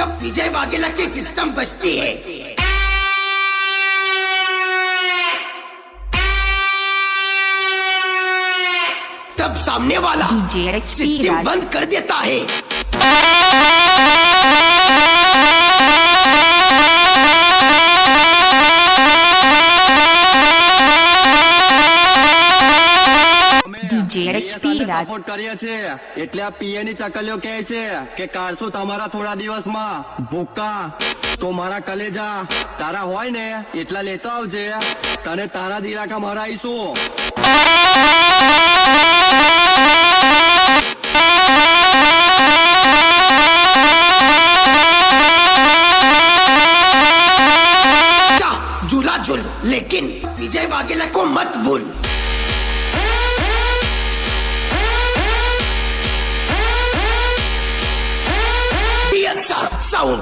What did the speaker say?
जब विजय वाघेला की सिस्टम बचती है तब सामने वाला सिस्टम बंद कर देता है। સપોર્ટ કરીએ છીએ એટલે આ પીએ ની ચકલીઓ કહે છે કે કાઢશું તમારા થોડા દિવસમાં ભૂકા તો મારા કલેજા તારા હોય ને એટલા લેતો આવજે તને તારા દિલાકા મરાઈશું। झूला झूल लेकिन विजय वाघेला को मत भूल। साउंड